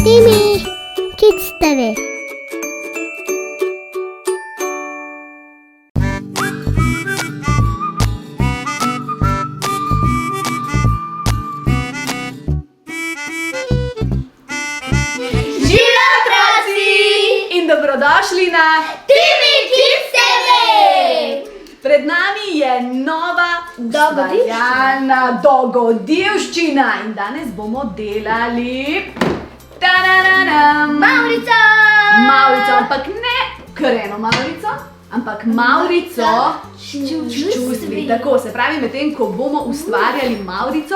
Timmy Kids TV. Dobrodošli na Timmy Kids TV! Pred nami je nova ustvarjalna dogodivščina in danes bomo delali Mavrico! Mavrico, ampak ne kar eno Mavrico, ampak Mavrico čustvi. Tako, se pravi, medtem ko bomo ustvarjali Mavrico,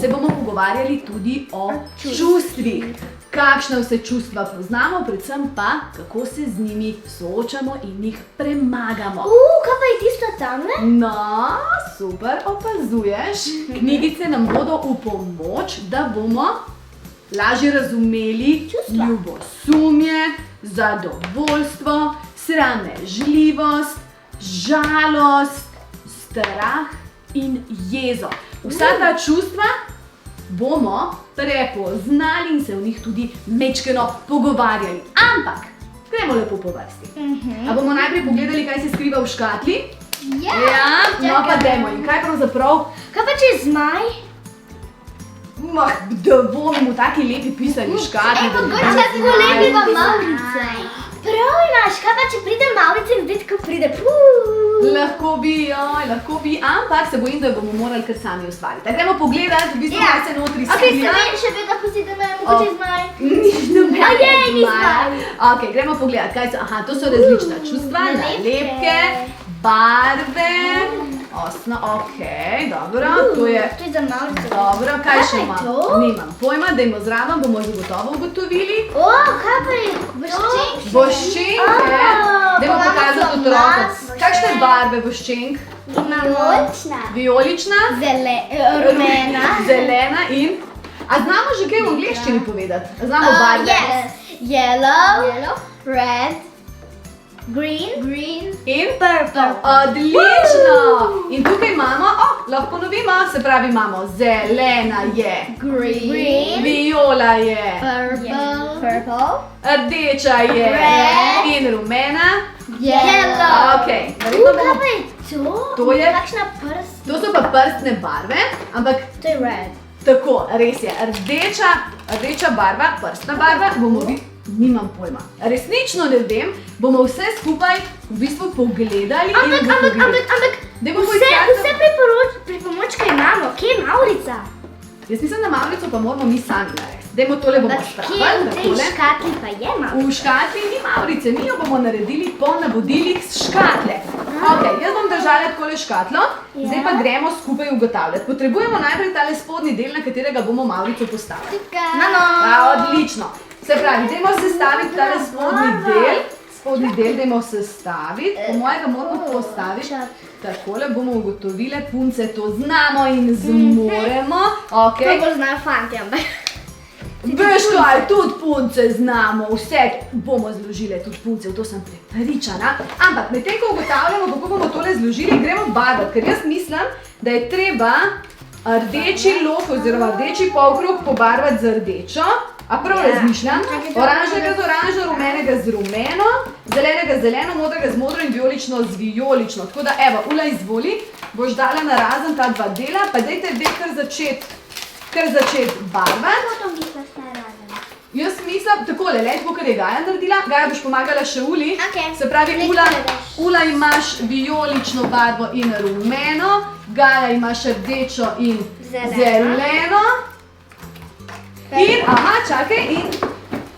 se bomo pogovarjali tudi o čustvih. Kakšne vse čustva poznamo, predvsem pa, kako se z njimi soočamo in jih premagamo. Kaj pa je tisto tamle? No, super opazuješ. Knjigice nam bodo v pomoč, da bomo lažje razumeli ljubosumje, zadovoljstvo, sramežljivost, žalost, strah in jezo. Vsa ta čustva bomo prepoznali in se v njih tudi mečkeno pogovarjali. Ampak, gremo lepo po vrsti. A bomo najprej pogledali, kaj se skriva v škatli? Ja, no pa dajmo. In kaj pravzaprav? Kaj pa če je zmaj? Da dvomim v taki lepi pisani škatli. Kako lepi pa Mavrice. Prav imaš, kaj pa če pride Mavrica in zdaj tako pride? Lahko bi, ampak se bojim, da bomo morali kar sami ustvariti. Gremo pogledati, v bistvu, kaj se notri skriva. Ok, se vem, še vedno pusti, da me mogoče je zmaj. Ni zmaj. Ok, gremo pogledati, kaj so. Aha, to so različna čustva, nalepke, barve, osno, ok, dobro, to je... To je za Mavrico. Dobro, kaj še Kaj je imam? to? Nimam pojma, dajmo zraven, bomo zagotovo ugotovili. Kaj pa je? Voščenk? Voščenke, dajmo pokazati otrokom. Kakšne barve voščenk? Vijolična. Vijolična? Rumena. Zelena in... A znamo že kaj v angleščini povedati? A znamo barve? Yes. Yellow. Red. Green. In? Purple. Odlično! In tukaj imamo, lahko ponovimo, se pravi imamo zelena je, Green. viola je, Purple. rdeča je Red. in rumena. Yellow. Ok, Kaj pa je to? To je- Kakšna prst? To so pa prstne barve, ampak To je red. tako, res je, rdeča barva, prstna barva, bomo nimam pojma. Resnično ne vem, bomo vse skupaj v bistvu pogledali in ugotovili. Ampak, Dajmo vse poiskati. pripomočke imamo. Kje je Mavrica? Jaz mislim, da Mavrico pa moramo mi sami narediti. Dajmo tole bomo Kje spravili, v tej takole. škatli pa je Mavrica? V škatli ni Mavrice, mi jo bomo naredili po navodilih z škatle. Ok, jaz bom držala takole škatlo, zdaj pa gremo skupaj ugotavljati. Potrebujemo najprej tale spodnji del, na katerega bomo Mavrico postavili. Odlično. Se pravi, dajmo sestaviti tale spodnji del dajmo sestaviti, po mojega moramo postaviti. Takole bomo ugotovile, punce to znamo in zmoremo. Ok. To bolj znajo fanti, ampak. Veš kaj, tudi punce znamo, vse bomo zložile, tudi punce, v to sem prepričana. Ampak medtem ko ugotavljamo, kako bomo tole zložili, gremo barvati, ker jaz mislim, da je treba rdeči lok oziroma rdeči polkrog pobarvati z rdečo. A prav razmišljam? Oranžnega z oranžno, rumenega z rumeno, zelenega z zeleno, modrega z modro in vijolično z vijolično. Tako da, evo, Ula izvoli, boš dala narazen ta dva dela, pa dajte kar začeti barvati. Jaz mislim, takole, tako kar je Gaja naredila, Gaja boš pomagala še Uli. Se pravi, Ula imaš vijolično barvo in rumeno, Gaja imaš rdečo in zeleno. In, čakaj, in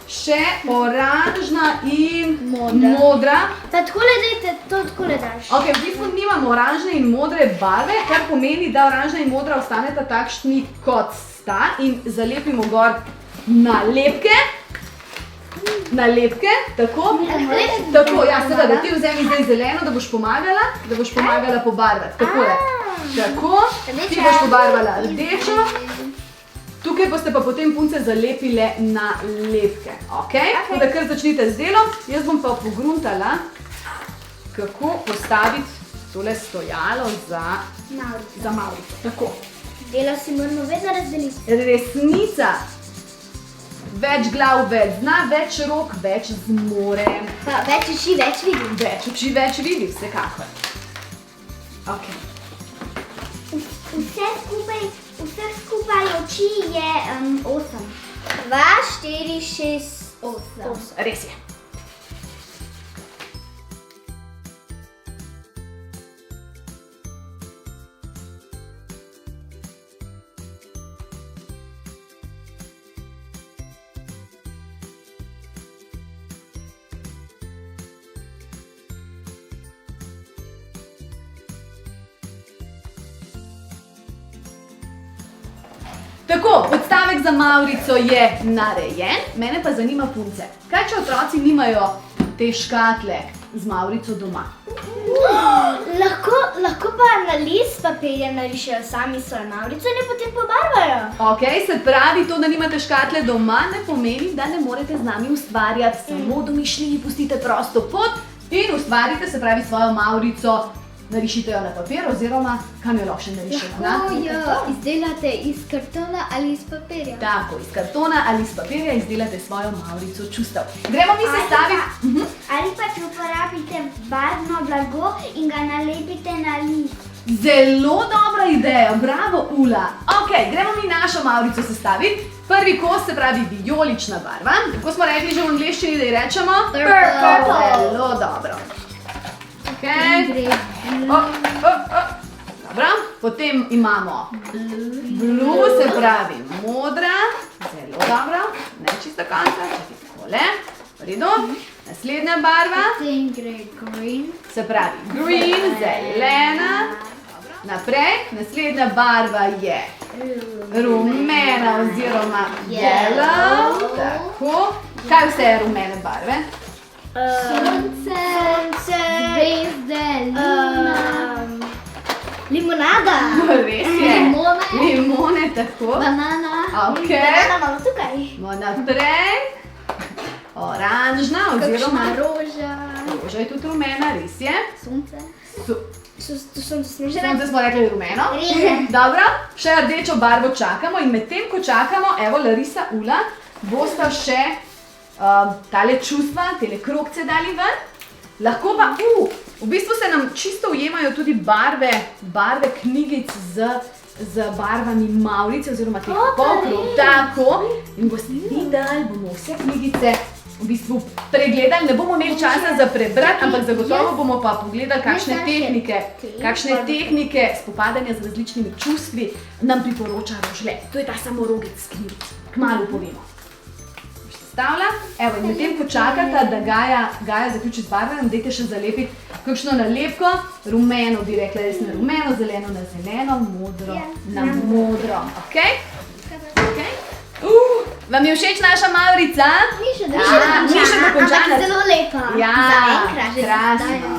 še oranžna in modra. Pa takole dajte, to takole daš. Ok, v bistvu nimamo oranžne in modre barve, kar pomeni, da oranžna in modra ostaneta takšni, kot sta in zalepimo gor nalepke. Tako. Tako, ja, seveda, ti vzemi zdaj zeleno, da boš pomagala pobarvati. Takole. Tako, ti boš pobarvala rdečo. Tukaj boste pa potem punce zalepile nalepke, ok? Tako da kar začnite z delom, jaz bom pa pogruntala, kako postaviti tole stojalo za Mavrico. Tako. Delo si moramo vedno razdeliti. Resnica. Več glav, več zna, več rok, več zmore. Pa več oči, več vidim. Več oči, več vidi, vsekakor. Ok. Vse skupaj oči je 8. 2, 4, 6, 8. Res je. Tako, podstavek za Mavrico je narejen, mene pa zanima punce. Kaj če otroci nimajo te škatle z Mavrico doma? Lahko pa na list papirja narišejo sami svojo Mavrico in jo potem pobarvajo. Ok, se pravi, to, da nimate škatle doma, ne pomeni, da ne morete z nami ustvarjati. Samo domišljiji pustite prosto pot in ustvarite, se pravi, svojo Mavrico. Narišite jo na papir oziroma kam jo lahko še narišete? Lahko jo izdelate iz kartona ali iz papirja. Tako, iz kartona ali iz papirja izdelate svojo Mavrico čustev. Gremo mi sestaviti. Ali pa če uporabite barvno blago in ga nalepite na list. Zelo dobra ideja, bravo Ula. Ok, gremo mi našo Mavrico sestaviti. Prvi kos, se pravi vijolična barva. Tako smo rekli že v angleščini, da ji rečemo Purple. Zelo dobro. Okay. Dobro, potem imamo blue, se pravi modra, zelo dobro, ne čisto konca, čakaj takole, v redu. Naslednja barva, Potem gre green. se pravi green, zelena. Naprej, naslednja barva je rumena oziroma yellow. Tako, kaj vse je rumene barve? Sonce, zvezde, luna, Limonada. Res je. Limone. Limone, tako. banana, Ok. Banana imamo tukaj. Bomo naprej. Oranžna oziroma kakšna roža, roža je tudi rumena, res je. sonce. To so snežene. Sonce smo rekli rumeno. Res je. Dobro, še rdečo barvo čakamo in medtem, ko čakamo, evo Larisa, Ula, bosta še tale čustva, tele krogce dali ven. Lahko pa, v bistvu se nam čisto ujemajo tudi barve knjigic z barvami Mavrice oziroma teh pokrov. Tako, in boste videli, bomo vse knjigice v bistvu pregledali. Ne bomo imeli časa za prebrati, ampak zagotovo bomo pa pogledali, kakšne tehnike spopadanja z različnimi čustvi nam priporoča Rožle. To je ta samorogec knjigic. Kmalu povemo. Evo, in medtem, ko čakate, da Gaja zaključi z barvanjem, dajte še zalepiti kakšno nalepko. Rumeno bi rekla, res na rumeno, zeleno na zeleno, modro na modro. Ok? Vam je všeč naša Mavrica? Ni še Ni še dokončana. Ampak zelo lepa. Ja, Zaenkrat že krasno.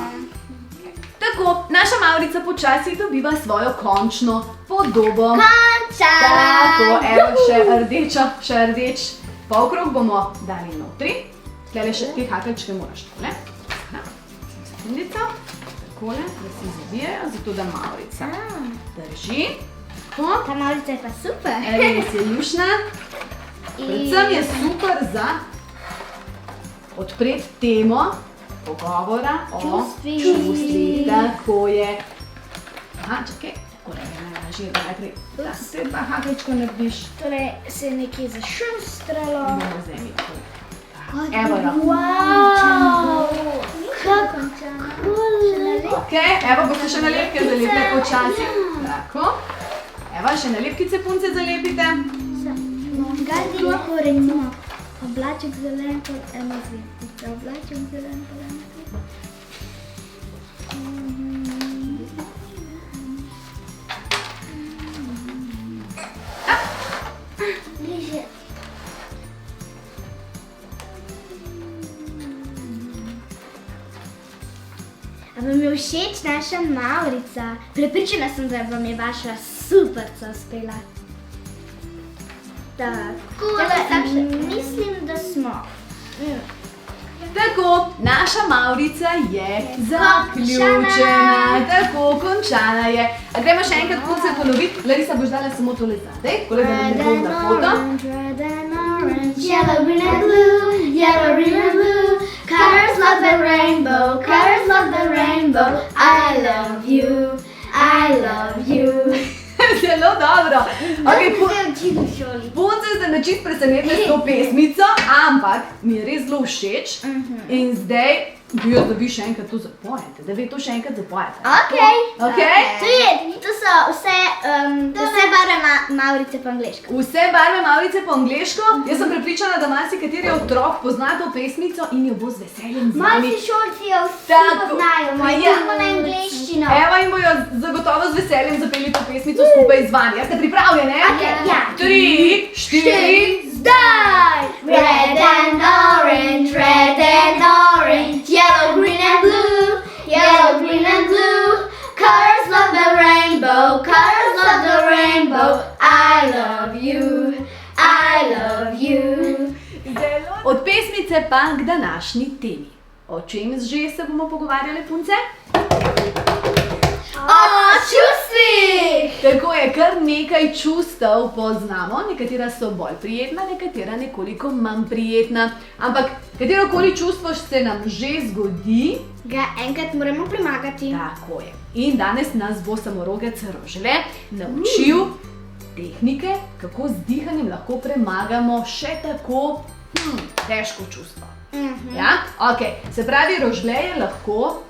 Tako, naša Mavrica počasi dobiva svojo končno podobo. Končana. Tako, evo še rdeč polkrog bomo dali notri. Tlele še te hakeljčke moraš tole. Sekundico. Takole, da se zavijajo, zato da Mavrica drži. Tako. Ta Mavrica je pa super. Res je lušna. Predvsem je super za odpreti temo pogovora o čustvih. Tako je. Aha, čakaj. Že najprej te dva hakeljčko narediš. Torej se je nekje zašustralo. Bomo vzemi tako. Evo jo. Wow! Kako cool! Ok, evo boste še nalepke zalepile počasi. Tako. Evo, še nalepkice punce zalepite. Gardino korenino. Oblaček zelen kot ena zvezdica. Oblaček zelen kot ena zvezdica. Bliže. A vam je všeč naša Mavrica? Prepričana sem, da vam je vaša superca uspela. Tako da mislim, da smo. Tako, naša Mavrica je zaključena. Tako, končana je. A gremo še enkrat punce ponoviti. Larisa, boš dala samo tole zadaj, tako da ne bom na foto. orange, yellow, green and blue, yellow, green and blue. Colors love the rainbow, colors love the rainbow. I love you, I love you. Zelo dobro. Okay, učili v šoli. punce ste me čisto presenetili s to pesmico, ampak mi je res zelo všeč. In zdaj bi jo, da vi še enkrat to zapojete, da vi to še enkrat zapojete. Okay? To so vse barve Mavrice po angliško. Vse barve Mavrice po angliško. Jaz sem prepričana, da marsikateri otrok pozna to pesmico in jo bo z veseljem z nami. Moji šolci jo vsi Tako. poznajo, moji Ja. smo na angliščino. Evo in bojo zagotovo z veseljem zapeli to pesmico skupaj z vami. Ste pripravljeni? Ja. 3, 4, Zdaj! Red and orange, yellow, green and blue, yellow, green and blue. Colors love the rainbow, colors love the rainbow. I love you, I love you. Od pesmice pa k današnji temi. O čem že se bomo pogovarjali, punce? O čustvih! Tako je, kar nekaj čustev poznamo, nekatera so bolj prijetna, nekatera nekoliko manj prijetna. Ampak katerokoli čustvo se nam že zgodi, Ga enkrat moramo premagati. tako je. In danes nas bo samorogec Rožle naučil tehnike, kako z dihanjem lahko premagamo še tako težko čustvo. Ja? Okay. Se pravi, Rožle je lahko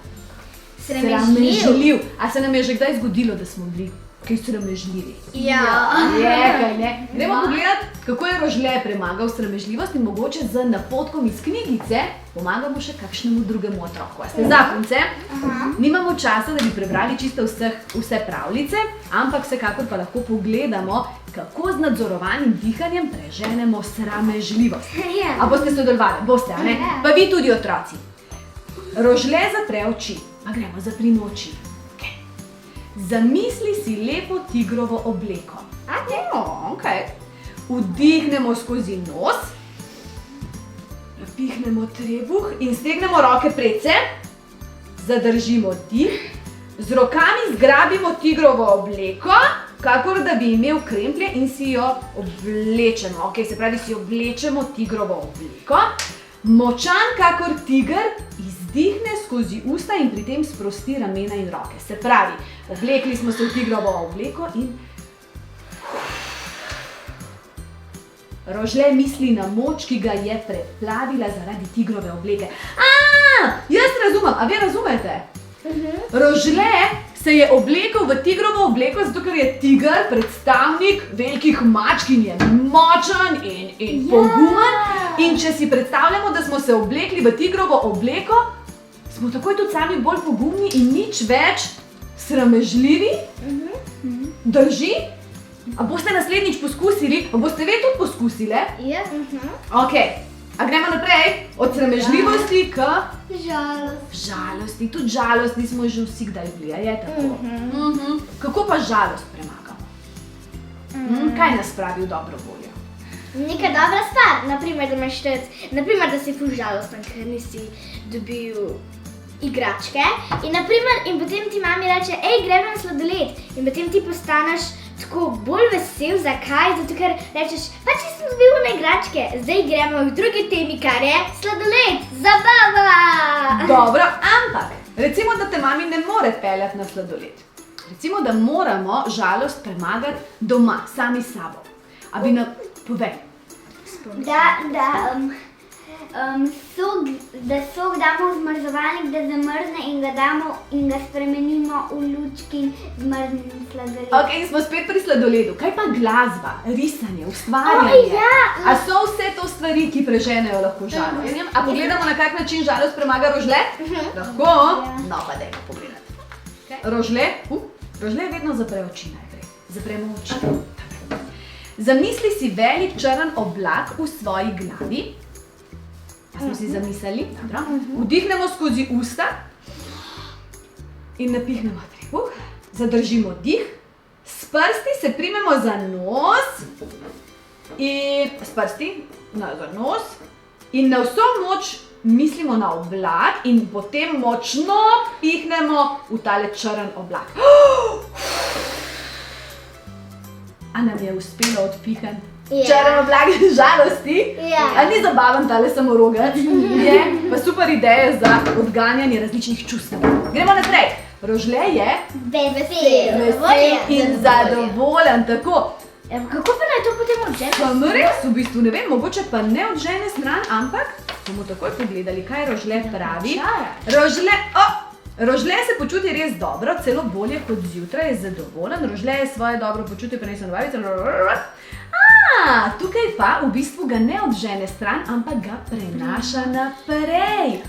sramežljiv. A se nam je že kdaj zgodilo, da smo bili kaj sramežljivi? Ja. Je, kaj ne? Gremo pogledat, kako je Rožle premagal sramežljivost in mogoče z napotkom iz knjigice pomagamo še kakšnemu drugemu otroku. A ste za, punce? Nimamo časa, da bi prebrali čisto vse pravljice, ampak vsekakor pa lahko pogledamo, kako z nadzorovanim dihanjem preženemo sramežljivost. A boste sodelovali? Boste, a ne? Pa vi tudi otroci. Rožle zapre oči. Pa gremo, zaprimo oči. Okay. Zamisli si lepo tigrovo obleko. Okay. Vdihnemo skozi nos, napihnemo trebuh in stegnemo roke predse. Zadržimo dih, z rokami zgrabimo tigrovo obleko, kakor da bi imel kremplje in si jo oblečemo. Okay, se pravi, si oblečemo tigrovo obleko. Močan kakor tiger izdihne skozi usta in pri tem sprosti ramena in roke. Se pravi, oblekli smo se v tigrovo obleko in Rožle misli na moč, ki ga je preplavila zaradi tigrove obleke. Jaz razumem, a vi razumete? Rožle se je oblekel v tigrovo obleko, zato ker je tiger predstavnik velikih mačk in je močan in pogumen. In če si predstavljamo, da smo se oblekli v tigrovo obleko, smo takoj tudi sami bolj pogumni in nič več sramežljivi. Drži? A boste naslednjič poskusili? A boste vi tudi poskusile? Ja. Ok, a gremo naprej? Od sramežljivosti k Žalost. Tudi žalosti smo že vsi kdaj bili, a je tako? Kako pa žalost premagamo? Kaj nas pravi v dobro voljo? Neka dobra stvar, naprimer, da si ful žalosten, ker nisi dobil igračke. In potem ti mami reče, gremo na sladoled. In potem ti postaneš tako bolj vesel. Zakaj? Zato ker rečeš, pač nisem dobil na igračke. Zdaj gremo v drugi temi, kar je sladoled. Zabava! Dobro, ampak recimo, da te mami ne more peljati na sladoled. Recimo, da moramo žalost premagati doma, sami s sabo. A bi nam povej? Da sok damo v zmrzovalnik, da zamrzne in ga spremenimo v lučki zmrznjen sladoled. Ok, in smo spet pri sladoledu. Kaj pa glasba, risanje, ustvarjanje? A so vse to stvari, ki preženejo lahko žalost? A pogledamo, na kak način žalost premaga Rožle? Lahko? No, pa dajmo pogledati. Rožle vedno zapre oči najprej. Zapremo oči. Zamisli si velik črn oblak v svoji glavi. A smo si zamislili? Dobro. Vdihnemo skozi usta in napihnemo trebuh. Zadržimo dih. S prsti se primemo za nos in na vso moč mislimo na oblak in potem močno pihnemo v tale črn oblak. A nam je uspelo odpihati Črn oblak žalosti. Ja. A ni zabaven tale samorogac? Je pa super ideja za odganjanje različnih čustev. Gremo naprej. Rožle je vesel in zadovoljen, tako. Kako pa naj to potem odžene? Sam res, v bistvu ne vem, mogoče pa ne odžene stran, ampak bomo takoj pogledali, kaj Rožle pravi. Rožle se počuti res dobro, celo bolje kot zjutraj, je zadovoljen. Rožle je svoje dobro počutje prenesel na babico. Tukaj pa v bistvu ga ne odžene stran, ampak ga prenaša naprej.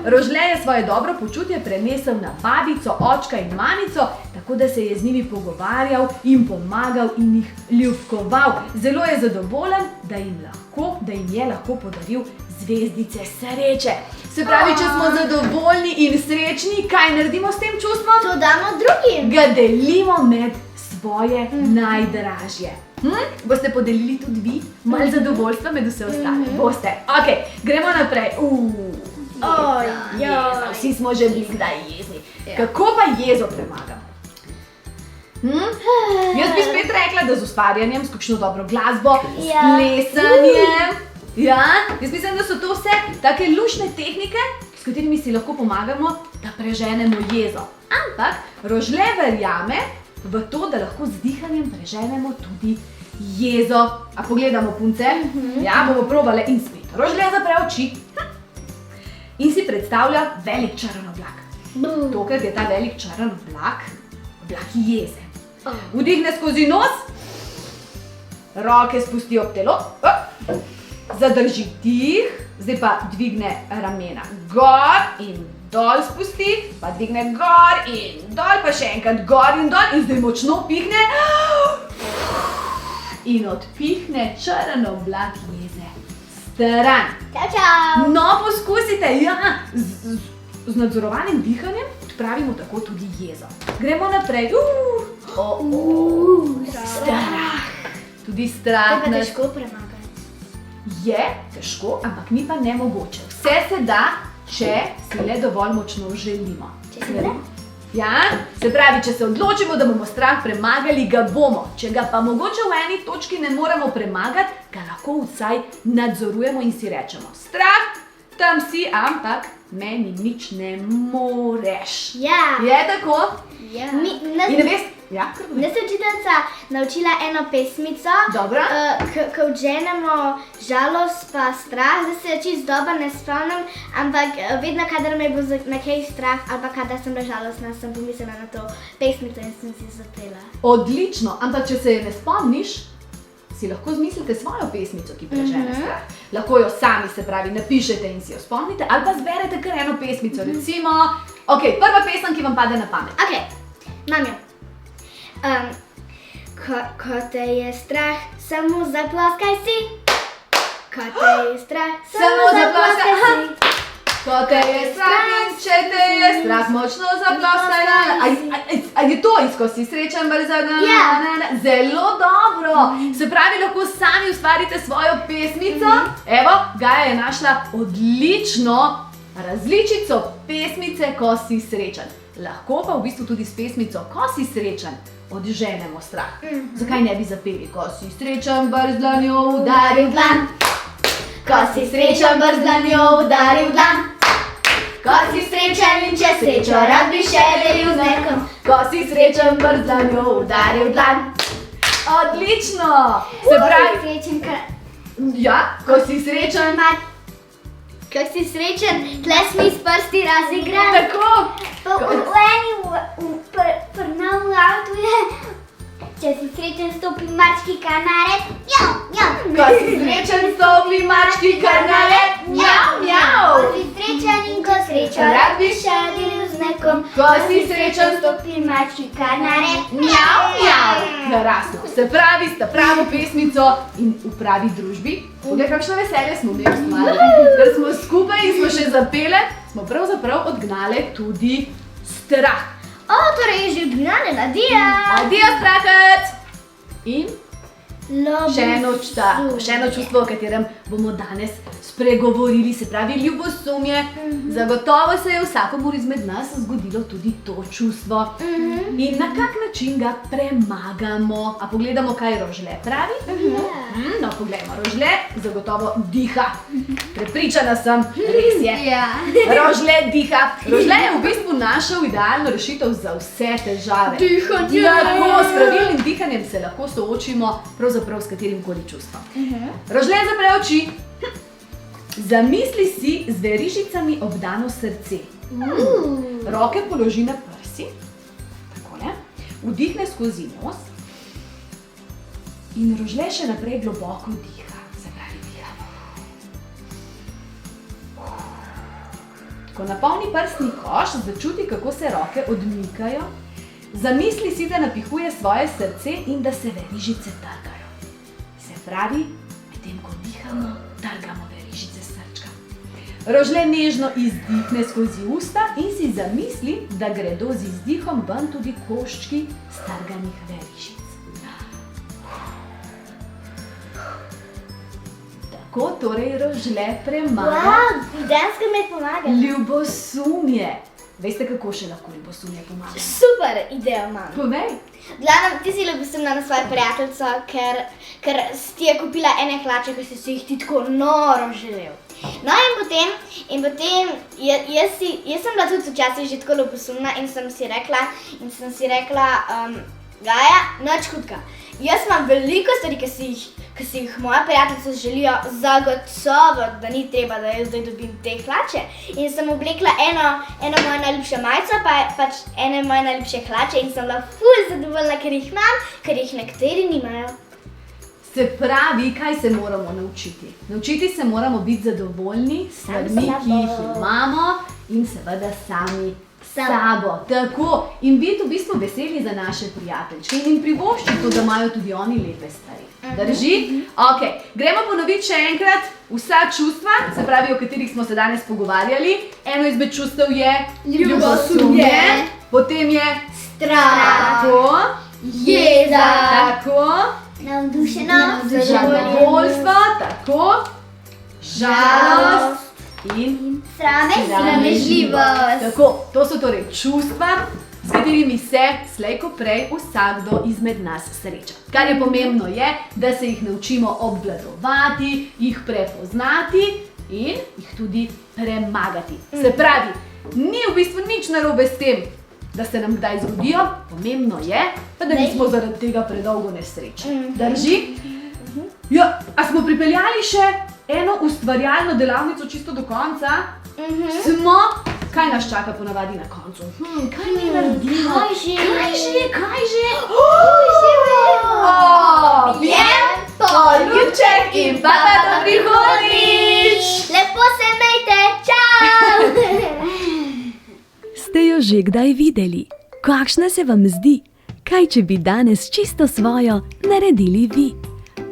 Rožle je svoje dobro počutje prenesel na babico, očka in mamico, tako da se je z njimi pogovarjal in pomagal in jih ljubkoval. Zelo je zadovoljen, da jim je lahko podaril zvezdice sreče. Se pravi, če smo zadovoljni in srečni, kaj naredimo s tem čustvom? To damo drugim. Ga delimo med svoje najdražje. Boste podelili tudi vi malo zadovoljstva med vse ostale? Boste. Ok, gremo naprej. Vsi smo že bili kdaj jezni. Kako pa jezo premagam? Jaz bi spet rekla, da z ustvarjanjem, s kakšno dobro glasbo, s plesanjem. Jaz mislim, da so to vse take luštne tehnike, s katerimi si lahko pomagamo, da preženemo jezo. Ampak Rožle verjame v to, da lahko z dihanjem preženemo tudi jezo. A pogledamo, punce? Ja, bomo probale in spet. Rožle zapre oči in si predstavlja velik črn oblak. Tokrat je ta velik črn oblak jeze. Vdihne skozi nos, roke spusti ob telo, zadrži dih, zdaj pa dvigne ramena gor in dol spusti, pa dvigne gor in dol, pa še enkrat gor in dol in zdaj močno pihne in odpihne črn oblak jeze stran. Čau. No, poskusite, z nadzorovanim dihanjem odpravimo tako tudi jezo. Gremo naprej. Strah. Tudi strah. To je pa težko premagati. Je težko, ampak ni pa nemogoče. Vse se da, če si le dovolj močno želimo. Če se da? Ja, se pravi, če se odločimo, da bomo strah premagali, ga bomo. Če ga pa mogoče v eni točki ne moremo premagati, ga lahko vsaj nadzorujemo in si rečemo: strah, tam si, ampak meni nič ne moreš. Ja. Je tako? Ja. In ne veš, Jaz sem učiteljica naučila eno pesmico, Dobro. ko odženemo žalost pa strah. Zdaj se čisto dobro ne spomnim, ampak vedno, kadar me bo na kaj strah ali pa kadar sem bila žalostna, sem pomislila na to pesmico in sem si zapela. Odlično, ampak če se je ne spomniš, si lahko zmislite svojo pesmico, ki prežene strah. Lahko jo sami, se pravi, napišete in si jo spomnite, ali pa zberete kar eno pesmico. Recimo, prva pesem, ki vam pade na pamet. Imam jo. Ko te je strah, samo zaploskaj si. Ko te je strah, samo zaploskaj si. Ko te je strah in če te je strah, močno zaploskaj. A je to iz, ko si srečen, Zelo dobro. Se pravi, lahko sami ustvarite svojo pesmico. Evo, Gaja je našla odlično različico pesmice, ko si srečen. Lahko pa v bistvu tudi s pesmico, ko si srečen, odženemo strah. Zakaj ne bi zapeli? Ko si srečen, brzdlanjo udari v dlan. Ko si srečen, brzdlanjo udari v dlan. Ko si srečen in če srečo rad bi še delil z nekom. Ko si srečen, brzdlanjo udari v dlan. Odlično! Se pravi, ko si srečen, Ko si srečen, tle smo iz prsti razigran. tako. Pri novem avtu je, če si srečen, stopi mački kanare, mjav, mjav. Ko si srečen, stopi mački kanare, mjav, mjav. Ko si srečen in ko srečo rad bi še delil z nekom. Ko si srečen, stopi mački kanare, mjav, mjav. Krasno. Se pravi, sta pravo pesmico in v pravi družbi. Poglej, kakšno veselje smo mi ustvarili. Ker smo skupaj in smo še zapele, smo pravzaprav odgnale tudi strah. Torej je že odgnane, adijo. Adijo, strahec! In še eno čustvo, o katerem bomo danes spregovorili, se pravi ljubosumje. Zagotovo se je vsakomur izmed nas zgodilo tudi to čustvo. In na kak način ga premagamo? A pogledamo, kaj Rožle pravi? No, poglejmo, Rožle zagotovo diha. Prepričana sem, res je. Ja. Rožle diha. Rožle je v bistvu našel idealno rešitev za vse težave. Dihanje. Lahko s pravilnim dihanjem se lahko soočimo pravzaprav s katerim koli čustvom. Rožle zapre oči. Zamisli si z verižicami obdano srce. Roke položi na prsi. Takole. Vdihne skozi nos. In Rožle še naprej globoko diha. Se pravi diha. Ko napolni prsni koš, začuti, kako se roke odmikajo. Zamisli si, da napihuje svoje srce in da se verižice trgajo. Se pravi, medtem ko dihamo, trgamo verižice srčka. Rožle nežno izdihne skozi usta in si zamisli, da gredo z izdihom ven tudi koščki strganih verižic. Tako torej Rožle premaga Dejansko mi je pomagal. ljubosumje. Veste, kako še lahko ljubosumje pomaga? Super ideja imam. Povej. Glavno, ti si ljubosumna na svojo prijateljico, ker si ti je kupila ene hlače, ki si jih ti tako noro želel. No in potem jaz sem bila tudi včasih že tako ljubosumna in sem si rekla, Gaja, nič hudka. Jaz imam veliko stvari, ki si jih moja prijateljica želijo, zagotovo, da ni treba, da jaz zdaj dobim te hlače. In sem oblekla eno mojo najljubšo majico, pač ene moje najljubše hlače in sem bila ful zadovoljna, ker jih imam, ker jih nekateri nimajo. Se pravi, kaj se moramo naučiti? Naučiti se moramo biti zadovoljni s stvarmi, ki jih imamo in seveda sami sabo. Tako. In biti v bistvu veseli za naše prijateljčke in privoščiti to, da imajo tudi oni lepe stvari. Drži? Ok. Gremo ponoviti še enkrat vsa čustva, se pravi, o katerih smo se danes pogovarjali. Eno izmed čustev je ljubosumje, potem je Strah, tako, jeza, tako, navdušenost, zadovoljstvo, tako, žalost in sramežljivost. tako. To so torej čustva, s katerimi se slej ko prej vsakdo izmed nas sreča. Kar je pomembno je, da se jih naučimo obvladovati, jih prepoznati in jih tudi premagati. Se pravi, ni v bistvu nič narobe s tem, da se nam kdaj zgodijo, pomembno je, pa da nismo zaradi tega predolgo nesrečni. Drži? Ja, a smo pripeljali še eno ustvarjalno delavnico čisto do konca? Smo? Kaj nas čaka ponavadi na koncu? Kaj mi naredimo? Kaj že? Vjem, poljubček in pa do prihodnjič! Lepo se imejte, čau! Ste jo že kdaj videli? Kakšna se vam zdi? Kaj, če bi danes čisto svojo naredili vi?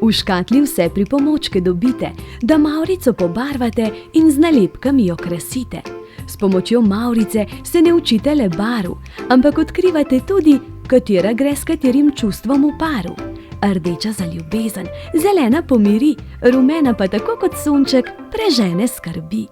V škatli vse pripomočke dobite, da mavrico pobarvate in z nalepkami jo krasite. S pomočjo mavrice se ne učite le barv, ampak odkrivate tudi, katera gre s katerim čustvom v paru. Rdeča za ljubezen, zelena pomiri, rumena pa tako kot sonček prežene skrbi.